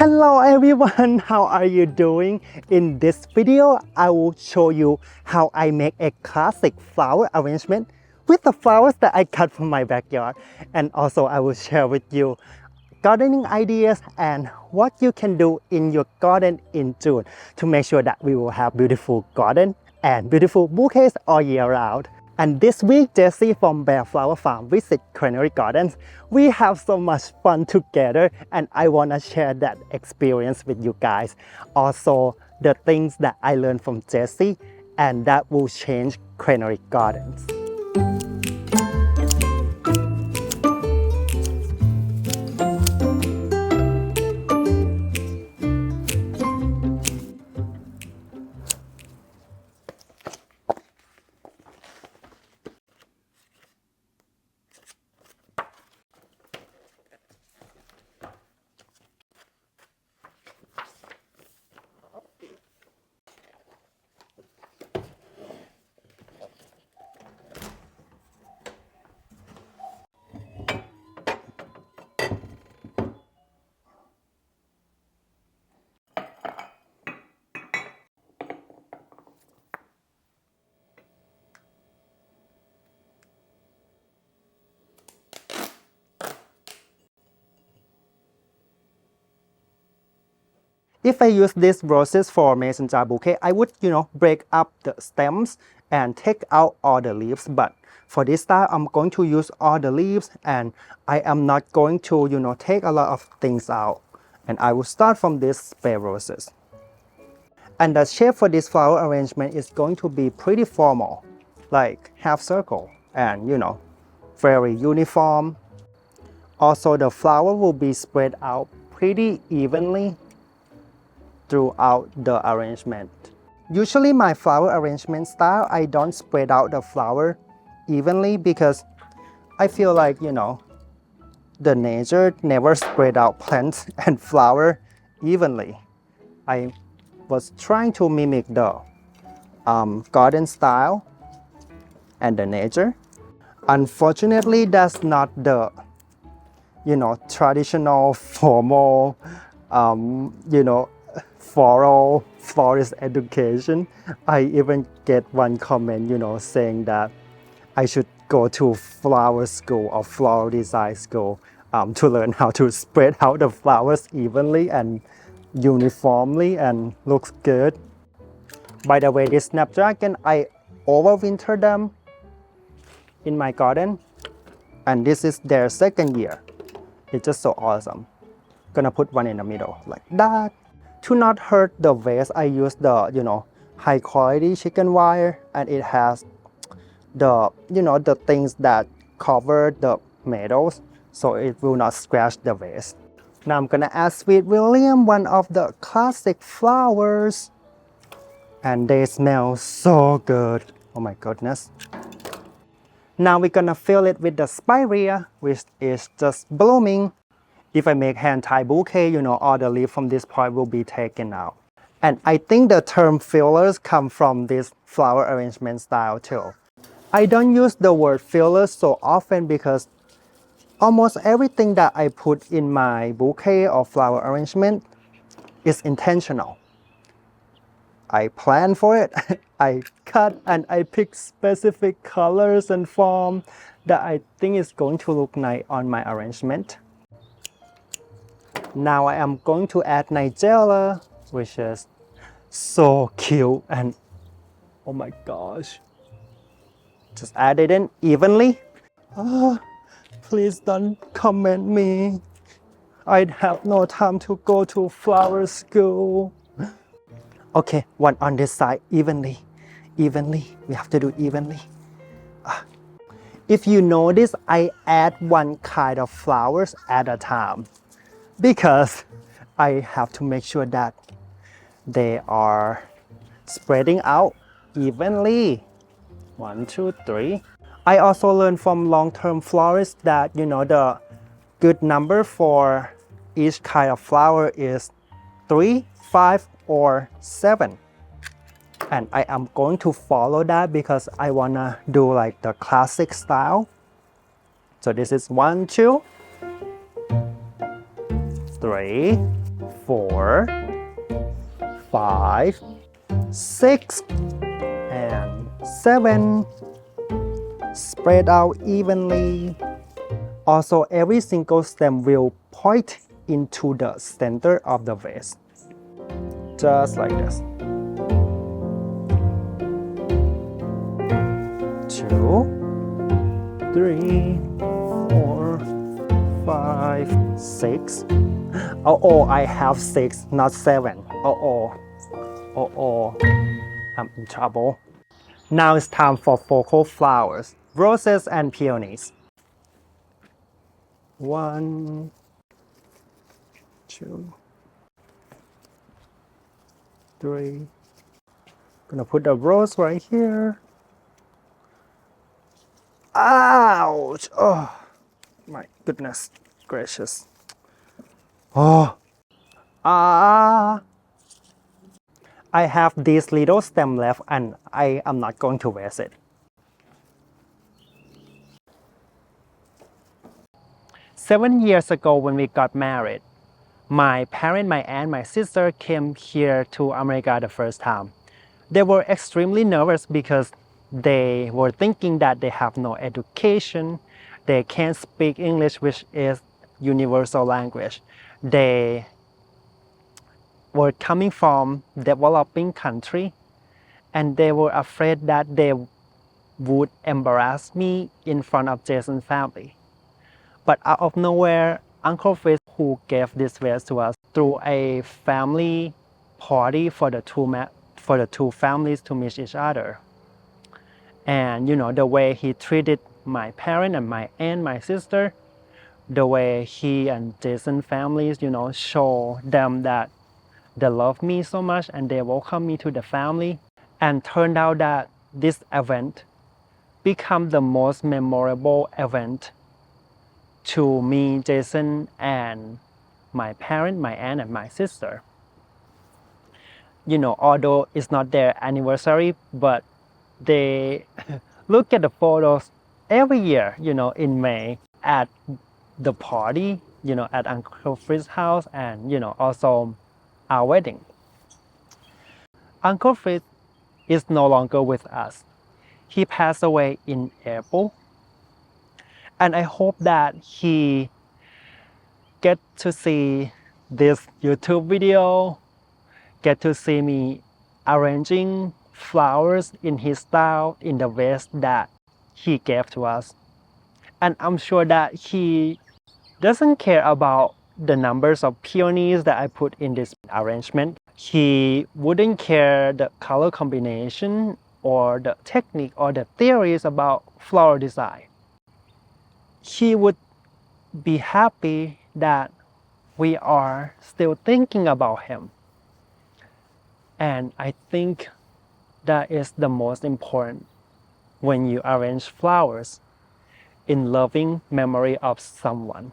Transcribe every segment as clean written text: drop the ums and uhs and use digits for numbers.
Hello everyone, how are you doing? In this video, I will show you how I make a classic flower arrangement with the flowers that I cut from my backyard. And also I will share with you gardening ideas and what you can do in your garden in June to make sure that we will have beautiful garden and beautiful bouquets all year round. And this week, Jessie from b.a.r.e Flower Farm visit Perennial Gardens. We have so much fun together and I want to share that experience with you guys. Also, the things that I learned from Jessie and that will change Perennial Gardens. If I use these roses for mason jar bouquet, I would, break up the stems and take out all the leaves. But for this style, I'm going to use all the leaves and I am not going to, take a lot of things out. And I will start from these spare roses. And the shape for this flower arrangement is going to be pretty formal, like half circle and, very uniform. Also, the flower will be spread out pretty evenly throughout the arrangement. Usually my flower arrangement style, I don't spread out the flower evenly because I feel like, the nature never spread out plants and flower evenly. I was trying to mimic the garden style and the nature. Unfortunately, that's not the, traditional formal, floral florist education. I even get one comment, saying that I should go to flower school or floral design school to learn how to spread out the flowers evenly and uniformly and looks good. By the way, this snapdragon, I overwinter them in my garden and this is their second year. It's just so awesome. Gonna put one in the middle like that. To not hurt the vase, I use the, high quality chicken wire and it has the, the things that cover the metals so it will not scratch the vase. Now I'm gonna add Sweet William, one of the classic flowers. And they smell so good. Oh my goodness. Now we're gonna fill it with the spirea, which is just blooming. If I make hand-tied bouquet, all the leaves from this part will be taken out. And I think the term fillers come from this flower arrangement style too. I don't use the word fillers so often because almost everything that I put in my bouquet or flower arrangement is intentional. I plan for it, I cut and I pick specific colors and form that I think is going to look nice on my arrangement. Now I am going to add Nigella, which is so cute and oh my gosh. Just add it in evenly. Please don't comment me. I have no time to go to flower school. Okay, one on this side, evenly. Evenly, we have to do evenly. If you notice, I add one kind of flowers at a time, because I have to make sure that they are spreading out evenly. 1, 2, 3. I also learned from long-term florists that the good number for each kind of flower is 3, 5, or 7. And I am going to follow that because I wanna do like the classic style. So this is 1, 2, 3, 4, 5, 6, and 7. Spread out evenly. Also, every single stem will point into the center of the vase. Just like this. 2, 3, 4, 5, 6. Oh, I have 6, not 7. I'm in trouble. Now it's time for focal flowers, roses and peonies. 1, 2, 3. Gonna put the rose right here. Ouch! Oh, my goodness gracious. Oh, I have this little stem left and I am not going to waste it. 7 years ago when we got married, my parents, my aunt, my sister came here to America the first time. They were extremely nervous because they were thinking that they have no education, they can't speak English, which is universal language. They were coming from developing country and they were afraid that they would embarrass me in front of Jason's family. But out of nowhere, Uncle Fritz, who gave this vase to us through a family party for the two families to meet each other. And you know, the way he treated my parents and my aunt, my sister, the way he and Jason's families, you know, show them that they love me so much and they welcome me to the family. And turned out that this event became the most memorable event to me, Jason, and my parents, my aunt, and my sister. You know, although it's not their anniversary, but they look at the photos every year, you know, in May at the party, you know, at Uncle Fritz's house and, you know, also our wedding. Uncle Fritz is no longer with us. He passed away in April. And I hope that he get to see this YouTube video, get to see me arranging flowers in his style in the vase that he gave to us. And I'm sure that he doesn't care about the numbers of peonies that I put in this arrangement. He wouldn't care the color combination or the technique or the theories about floral design. He would be happy that we are still thinking about him. And I think that is the most important when you arrange flowers in loving memory of someone.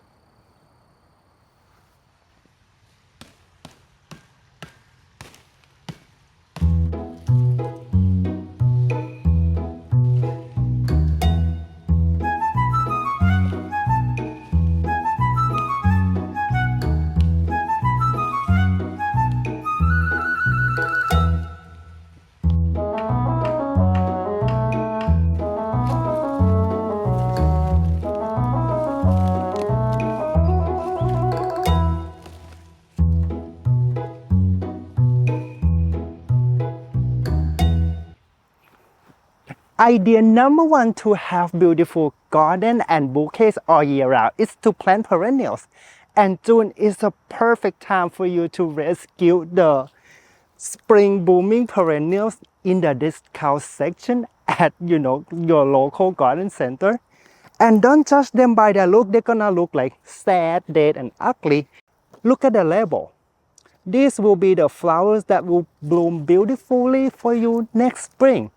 Idea number 1 to have beautiful garden and bouquets all year round is to plant perennials. And June is a perfect time for you to rescue the spring blooming perennials in the discount section at, you know, your local garden center. And don't judge them by their look. They're gonna look like sad, dead, and ugly. Look at the label. These will be the flowers that will bloom beautifully for you next spring.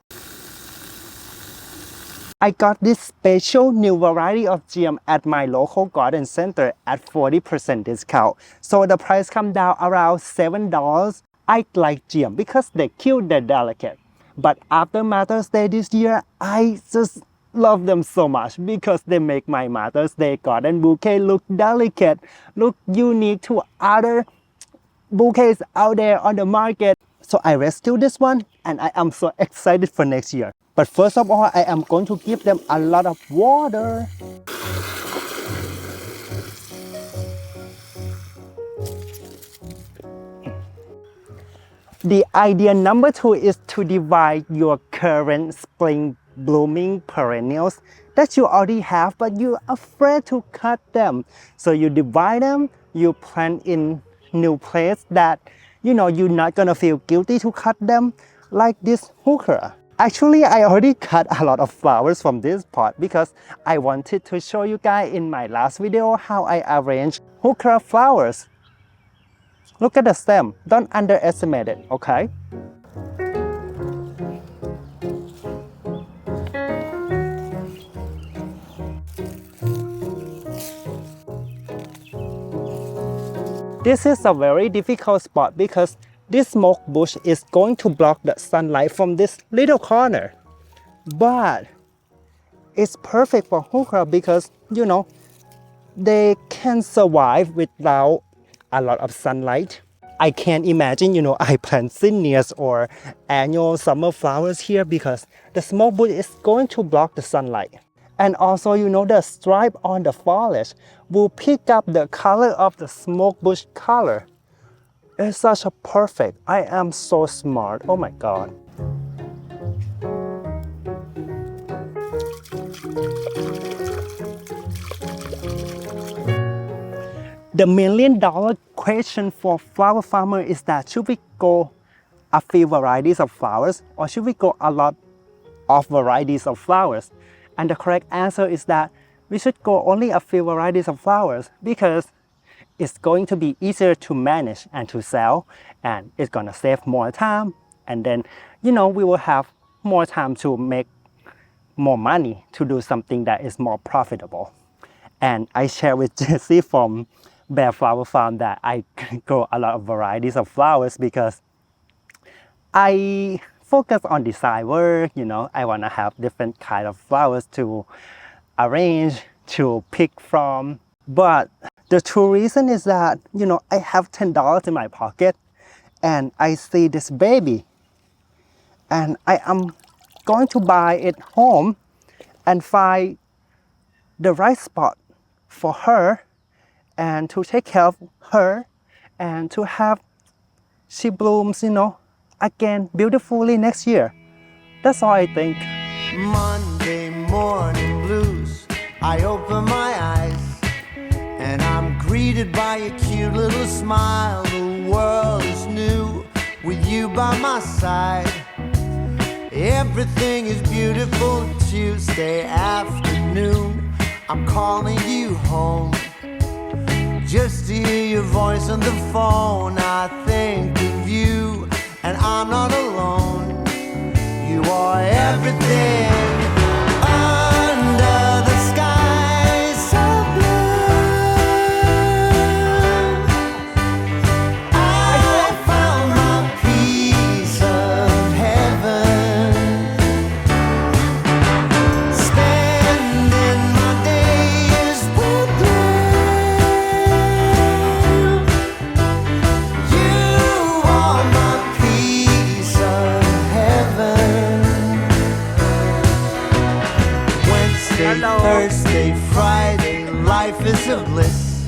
I got this special new variety of geum at my local garden center at 40% discount. So the price come down around $7. I like geum because they're cute, they're delicate. But after Mother's Day this year, I just love them so much because they make my Mother's Day garden bouquet look delicate, look unique to other bouquets out there on the market. So I rescued this one and I am so excited for next year. But first of all, I am going to give them a lot of water. The idea number 2 is to divide your current spring blooming perennials that you already have, but you're afraid to cut them. So you divide them, you plant in new place that you're not gonna feel guilty to cut them, like this hooker. Actually, I already cut a lot of flowers from this pot because I wanted to show you guys in my last video how I arrange hooker flowers. Look at the stem, don't underestimate it, okay? This is a very difficult spot because this smoke bush is going to block the sunlight from this little corner. But it's perfect for hooker because, they can survive without a lot of sunlight. I can't imagine, I plant zinnias or annual summer flowers here because the smoke bush is going to block the sunlight. And also, the stripe on the foliage will pick up the color of the smoke bush color. It's such a perfect. I am so smart. Oh my God. The $1,000,000 question for flower farmer is that should we go a few varieties of flowers or should we go a lot of varieties of flowers? And the correct answer is that we should go only a few varieties of flowers because it's going to be easier to manage and to sell, and it's gonna save more time, and then we will have more time to make more money to do something that is more profitable. And I share with Jessie from b.a.r.e Flower Farm that I grow a lot of varieties of flowers because I focus on design work, I wanna have different kind of flowers to arrange, to pick from. But the true reason is that, I have $10 in my pocket and I see this baby and I am going to buy it home and find the right spot for her and to take care of her and to have she blooms, again beautifully next year. That's all I think. Monday morning blues. I open my eyes and I'm greeted by a cute little smile. The world is new with you by my side. Everything is beautiful. Tuesday afternoon, I'm calling you home just to hear your voice on the phone. I think of you and I'm not alone. You are everything under the sky so blue. I found my piece of heaven, spending my days with you. You are my piece of heaven. Wednesday, Thursday, Friday, life is a bliss.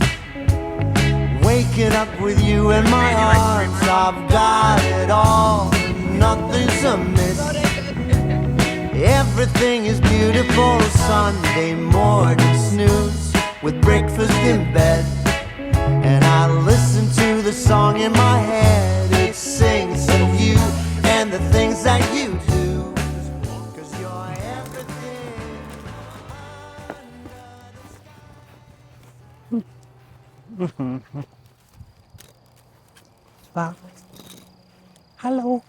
Waking up with you in my arms, I've got it all, nothing's amiss. Everything is beautiful. Sunday morning snooze with breakfast in bed, and I listen to the song in my head. It sings of you and the things that you do, 'cause you're everything. Wow. Hello.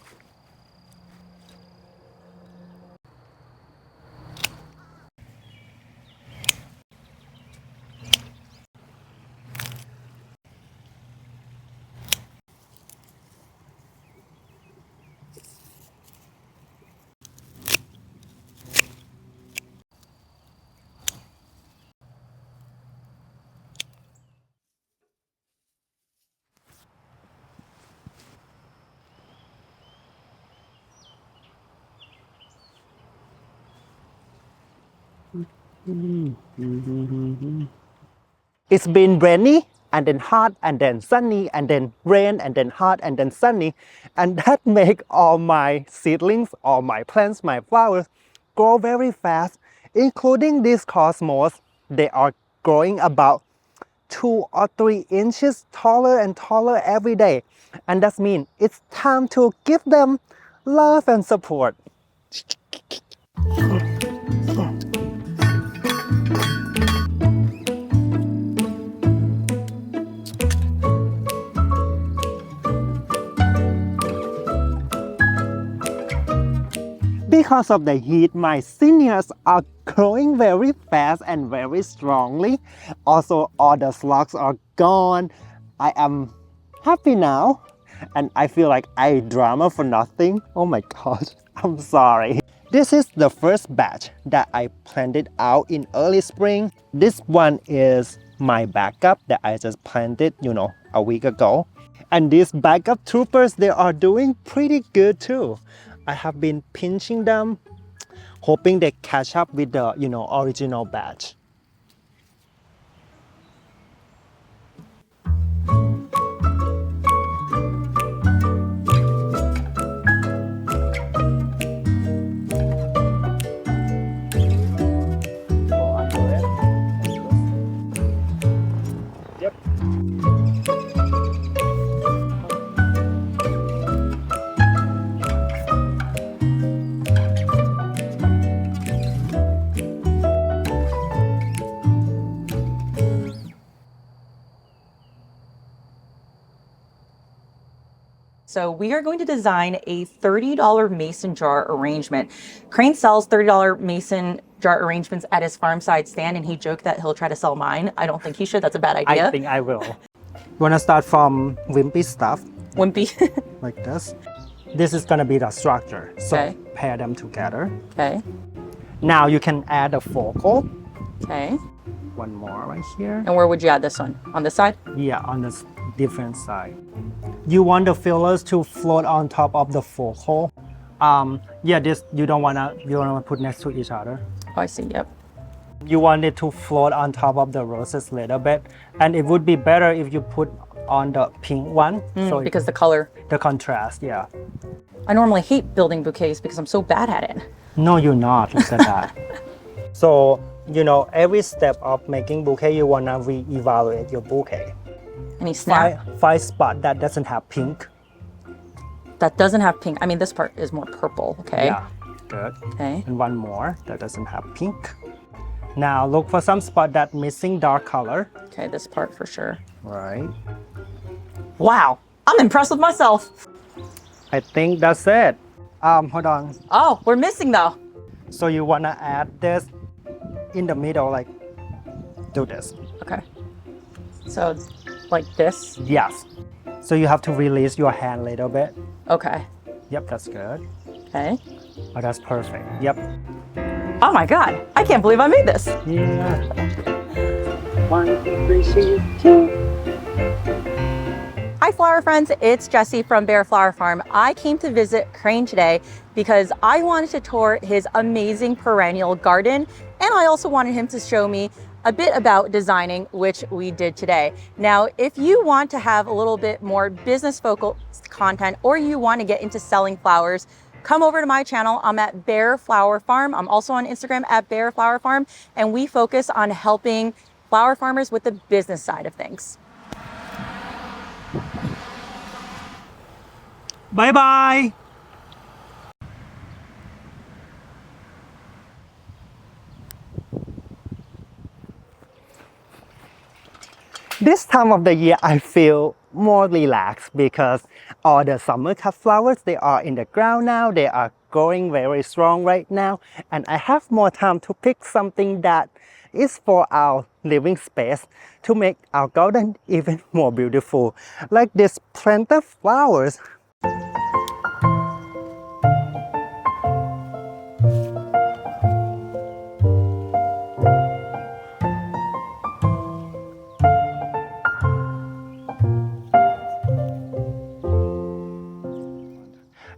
It's been rainy and then hot and then sunny and then rain and then hot and then sunny, and that make all my seedlings, all my plants, my flowers grow very fast, including these cosmos. They are growing about 2 or 3 inches taller and taller every day, and that means it's time to give them love and support. Because of the heat, my seniors are growing very fast and very strongly. Also, all the slugs are gone. I am happy now, and I feel like I drama for nothing. Oh my god, I'm sorry. This is the first batch that I planted out in early spring. This one is my backup that I just planted, a week ago. And these backup troopers, they are doing pretty good too. I have been pinching them, hoping they catch up with the, original batch. So we are going to design a $30 mason jar arrangement. Crane sells $30 mason jar arrangements at his farm side stand, and he joked that he'll try to sell mine. I don't think he should. That's a bad idea. I think I will. Wanna start from wimpy stuff? Wimpy. Like this. This is gonna be the structure. So Okay. pair them together. Okay. Now you can add a focal. Okay. One more right here. And where would you add this one? On this side? Yeah, on this different side. You want the fillers to float on top of the focal. Yeah, this you don't wanna put next to each other. Oh, I see. Yep. You want it to float on top of the roses a little bit, and it would be better if you put on the pink one. So Because the color. the contrast, yeah. I normally hate building bouquets because I'm so bad at it. No, you're not. Look at that. So every step of making bouquet, you wanna re-evaluate your bouquet. Any snap Five spot that doesn't have pink. that doesn't have pink. I mean, this part is more purple. Okay. Yeah, good. Okay. And one more that doesn't have pink. Now look for some spot that missing dark color. Okay. This part for sure. Right. Wow. I'm impressed with myself. I think that's it. Hold on. Oh, we're missing though. So you wanna add this in the middle, like do this. Okay. So like this. Yes. So you have to release your hand a little bit. Okay. Yep, that's good. Okay. Oh, that's perfect. Yep. Oh my God. I can't believe I made this. Yeah. 1, 2, 3. Hi flower friends, it's Jessie from b.a.r.e Flower Farm. I came to visit Crane today because I wanted to tour his amazing perennial garden, and I also wanted him to show me a bit about designing, which we did today. Now, if you want to have a little bit more business focused content, or you want to get into selling flowers, come over to my channel. I'm at b.a.r.e Flower Farm. I'm also on Instagram at b.a.r.e Flower Farm, and we focus on helping flower farmers with the business side of things. Bye-bye. This time of the year, I feel more relaxed because all the summer cut flowers, they are in the ground now. They are growing very strong right now. And I have more time to pick something that is for our living space to make our garden even more beautiful. Like this planted flowers.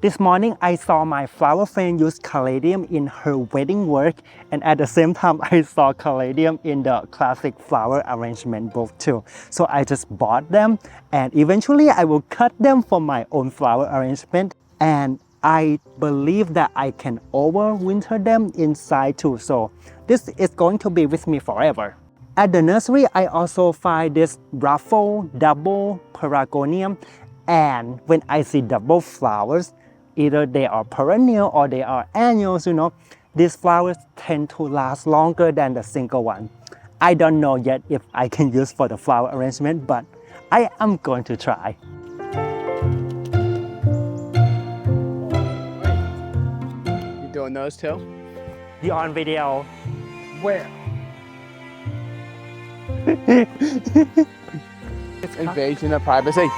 This morning I saw my flower friend use caladium in her wedding work, and at the same time I saw caladium in the classic flower arrangement book too. So I just bought them, and eventually I will cut them for my own flower arrangement, and I believe that I can overwinter them inside too. So this is going to be with me forever. At the nursery, I also find this ruffle double pelargonium, and when I see double flowers, either they are perennial or they are annuals, these flowers tend to last longer than the single one. I don't know yet if I can use for the flower arrangement, but I am going to try. You doing those too? You on video? Where? It's invasion of privacy.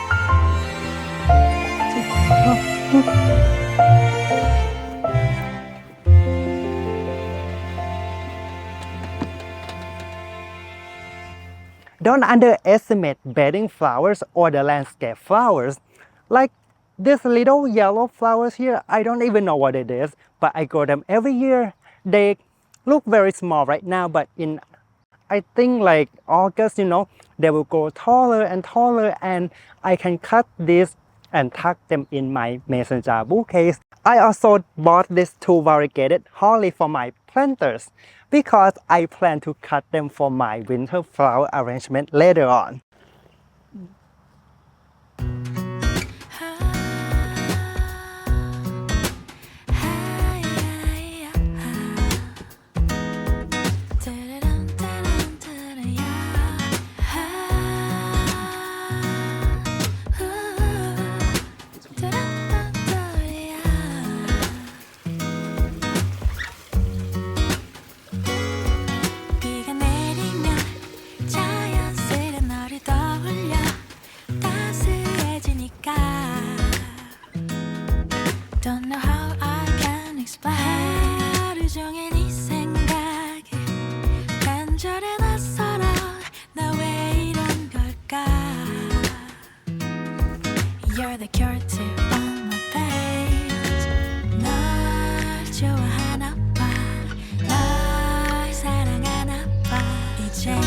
Don't underestimate bedding flowers or the landscape flowers. Like these little yellow flowers here, I don't even know what it is, but I grow them every year. They look very small right now, but in I think like August, they will grow taller and taller, and I can cut this and tuck them in my mason jar bouquets. I also bought these two variegated holly for my planters because I plan to cut them for my winter flower arrangement later on. Don't know how I can explain. 하루 종일 네 생각에 간절해 낯설어. 나 왜 이런 걸까? You're the cure to all my pains. 널 좋아하나 봐. 널 사랑하나 봐. 이제는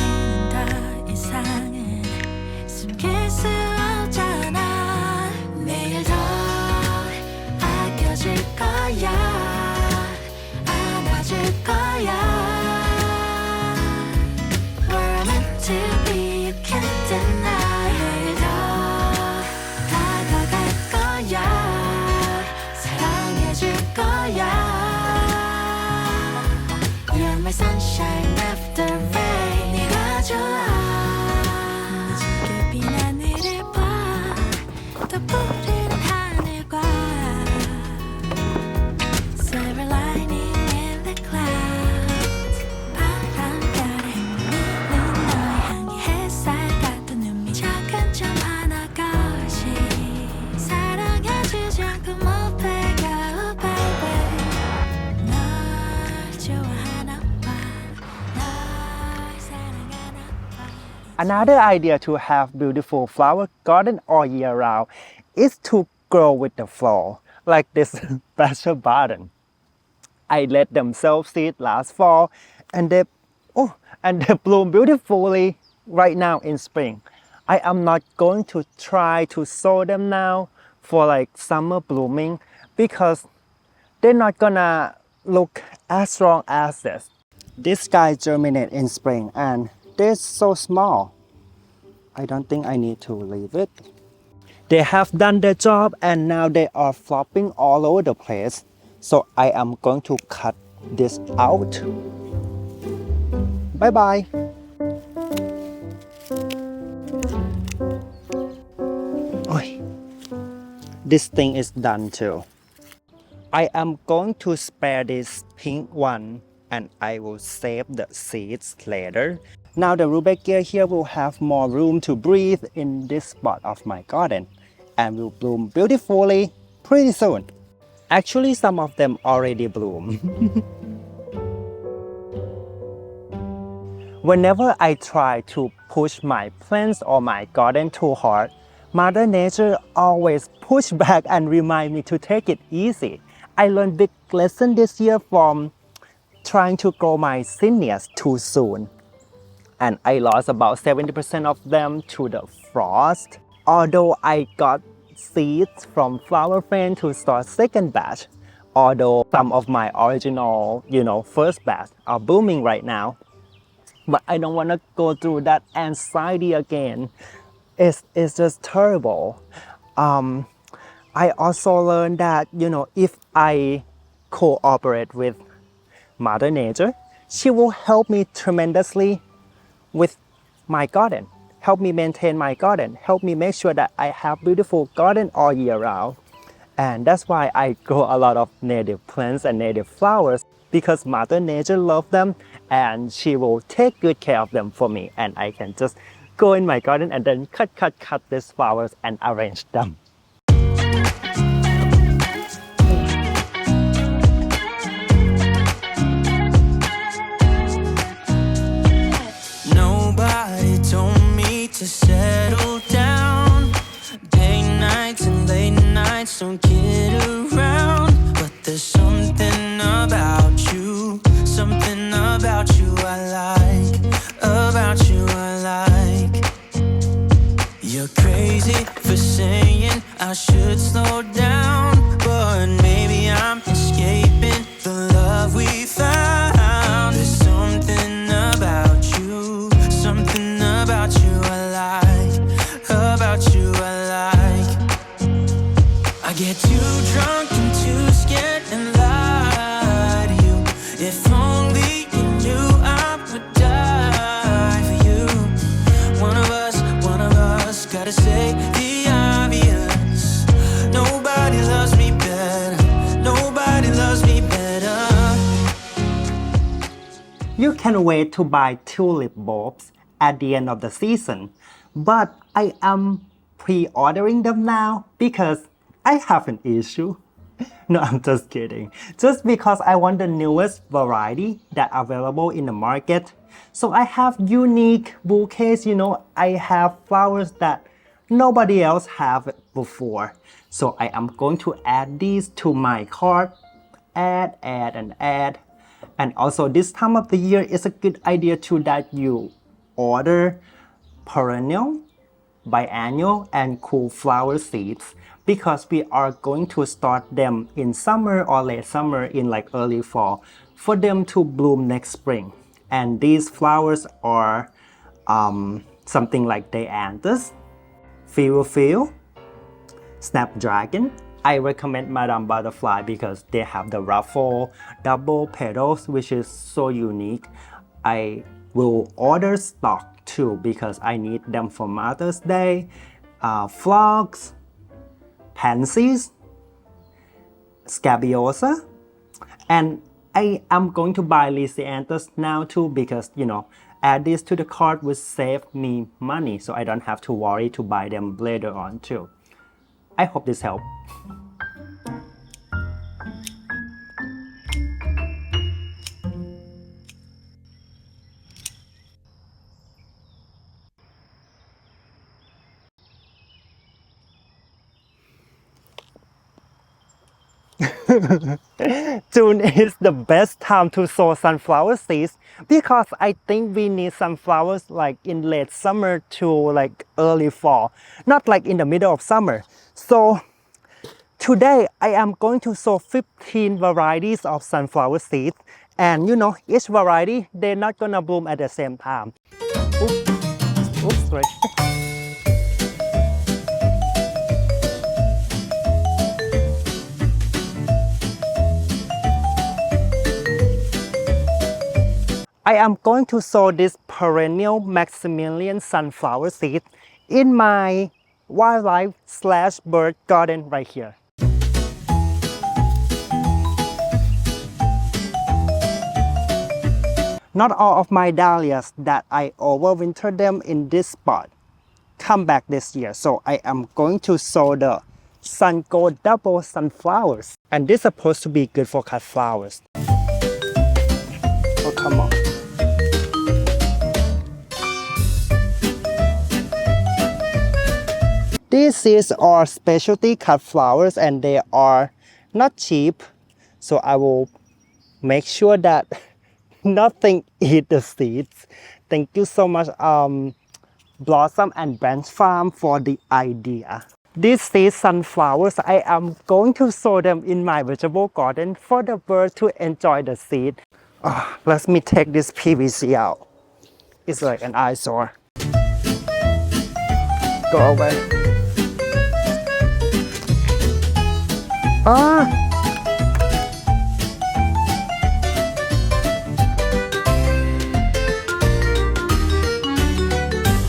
더 이상은 숨길 수 없잖아. 내일 더 줄 거야. 안아줄 거야. We're meant to be, you can't deny. 내일 더 다가갈 거야. 사랑해줄 거야. You're my sunshine after rain. 네가 좋아. 짙게 빈 하늘을 봐. 더 푸른 하늘과 silver lining in the clouds. 바람결에 흐르는 너의 향기 햇살 같은 눈빛 작은 점 하나것이 사랑해주지 않고 못 배가 baby. 널 좋아하나 봐. 널 사랑하나 봐. Another idea to have beautiful flower garden all year round is to grow with the flow, like this special button. I let them self-seed last fall, and they bloom beautifully right now in spring. I am not going to try to sow them now for like summer blooming because they're not gonna look as strong as this. This guy germinate in spring and they're so small. I don't think I need to leave it. They have done their job and now they are flopping all over the place. So I am going to cut this out. Bye bye. Oy. This thing is done too. I am going to spare this pink one and I will save the seeds later. Now the rudbeckia here will have more room to breathe in this spot of my garden and will bloom beautifully pretty soon. Actually, some of them already bloom. Whenever I try to push my plants or my garden too hard, Mother Nature always push back and remind me to take it easy. I learned big lesson this year from trying to grow my zinnias too soon. And I lost about 70% of them to the frost. Although I got seeds from flower friend to start second batch, although some of my original, first batch are blooming right now. But I don't want to go through that anxiety again. It's just terrible. I also learned that, if I cooperate with Mother Nature, she will help me tremendously with my garden, help me maintain my garden, help me make sure that I have beautiful garden all year round. And that's why I grow a lot of native plants and native flowers, because Mother Nature loves them and she will take good care of them for me, and I can just go in my garden and then cut these flowers and arrange them. Nobody told me to settle down. Day nights and late nights don't get around. But there's something about you I like, about you I like. You're crazy for saying I should slow down, but maybe I'm escaping the love we found. There's something about you I like, about you I like. I get too drunk and too scared and lie to you. If only you knew I would die for you. One of us gotta say the obvious. Nobody loves me better. Nobody loves me better. You can wait to buy tulip bulbs at the end of the season, but I am pre-ordering them now because I have an issue. No, I'm just kidding. Just because I want the newest variety that are available in the market. So I have unique bouquets, I have flowers that nobody else have before. So I am going to add these to my cart. Add. And also this time of the year is a good idea too that you order perennial, biannual, and cool flower seeds, because we are going to start them in summer or late summer, in like early fall, for them to bloom next spring. And these flowers are something like dianthus, Floral, snapdragon. I recommend Madame Butterfly because they have the ruffle double petals, which is so unique. I will order stock too because I need them for Mother's Day. Phlox, pansies, scabiosa, and I am going to buy Lysianthus now too because, add this to the cart will save me money, so I don't have to worry to buy them later on too. I hope this helped. June is the best time to sow sunflower seeds because I think we need sunflowers like in late summer to like early fall, not like in the middle of summer. So today I am going to sow 15 varieties of sunflower seeds, and each variety they're not gonna bloom at the same time. Oops, sorry. I am going to sow this perennial Maximilian sunflower seed in my wildlife/bird garden right here. Not all of my dahlias that I overwintered them in this spot come back this year, so I am going to sow the Sun Gold double sunflowers, and this is supposed to be good for cut flowers. Oh, come on. These seeds are specialty cut flowers and they are not cheap. So I will make sure that nothing eat the seeds. Thank you so much Blossom and Branch Farm for the idea. These seed sunflowers, I am going to sow them in my vegetable garden for the birds to enjoy the seed. Let me take this PVC out. It's like an eyesore. Go away.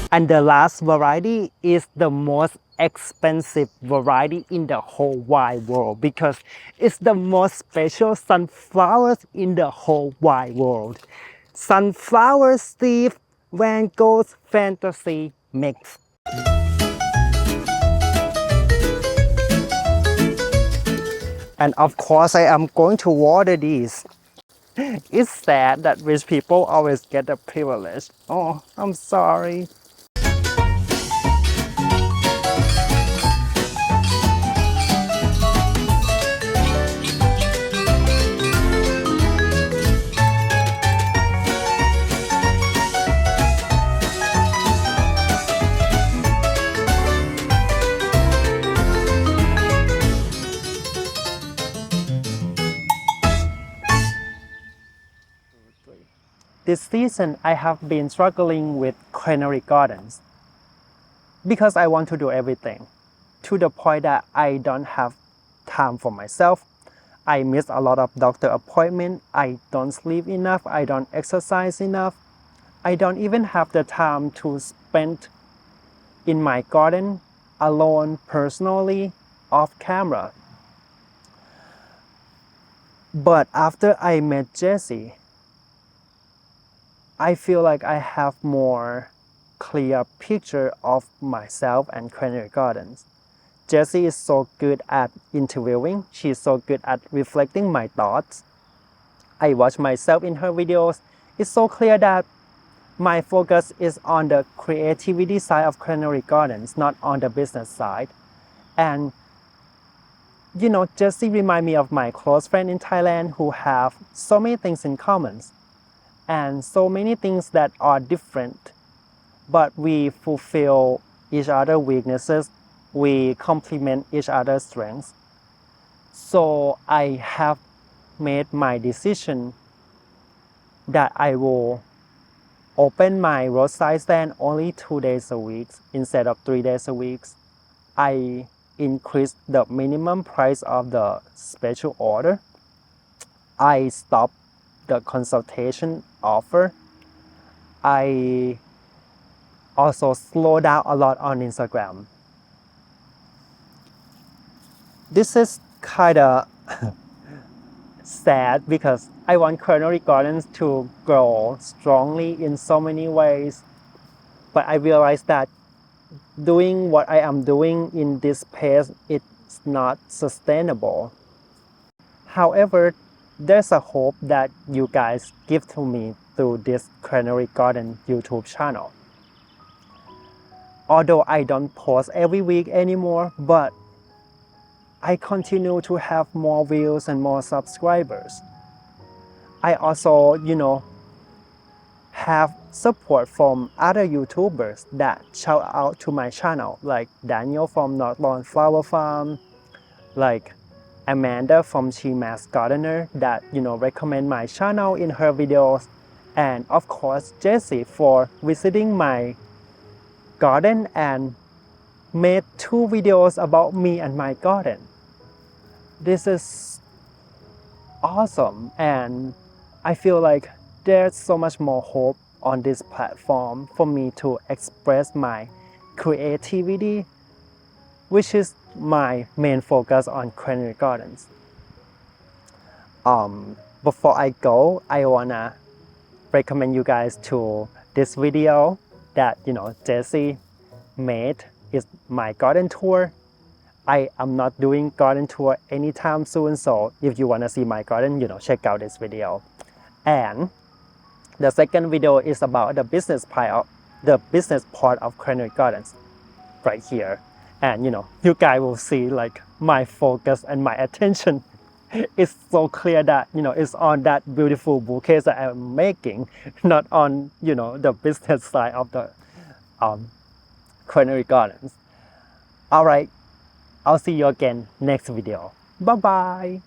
And the last variety is the most expensive variety in the whole wide world because it's the most special sunflowers in the whole wide world. Sunflower Steve Van Gogh's Fantasy Mix. And of course I am going to water these. It's sad that rich people always get the privilege. Oh, I'm sorry. This season, I have been struggling with culinary gardens because I want to do everything to the point that I don't have time for myself. I miss a lot of doctor appointments. I don't sleep enough. I don't exercise enough. I don't even have the time to spend in my garden alone personally off camera. But after I met Jessie, I feel like I have more clear picture of myself and culinary gardens. Jessie is so good at interviewing. She's so good at reflecting my thoughts. I watch myself in her videos. It's so clear that my focus is on the creativity side of culinary gardens, not on the business side. And you know, Jessie reminds me of my close friend in Thailand who have so many things in common and so many things that are different, but we fulfill each other's weaknesses, we complement each other's strengths. So I have made my decision that I will open my roadside stand only 2 days a week instead of 3 days a week. I increased the minimum price of the special order. I stopped the consultation offer. I also slow down a lot on Instagram. This is kind of sad because I want culinary gardens to grow strongly in so many ways. But I realized that doing what I am doing in this pace, it's not sustainable. However, there's a hope that you guys give to me through this culinary garden YouTube channel. Although I don't post every week anymore, but I continue to have more views and more subscribers. I also, have support from other YouTubers that shout out to my channel, like Daniel from North Lawn Flower Farm, like Amanda from She Mass Gardener that recommend my channel in her videos, and of course Jessie for visiting my garden and made 2 videos about me and my garden. This is awesome, and I feel like there's so much more hope on this platform for me to express my creativity, which is my main focus on culinary gardens. Before I go, I wanna recommend you guys to this video that Jessie made. Is my garden tour. I am not doing garden tour anytime soon, so if you wanna see my garden, check out this video. And the second video is about the business part of culinary gardens, right here. and you guys will see like my focus and my attention is so clear that it's on that beautiful bouquets that I'm making, not on the business side of the culinary gardens. All right, I'll see you again next video. Bye bye.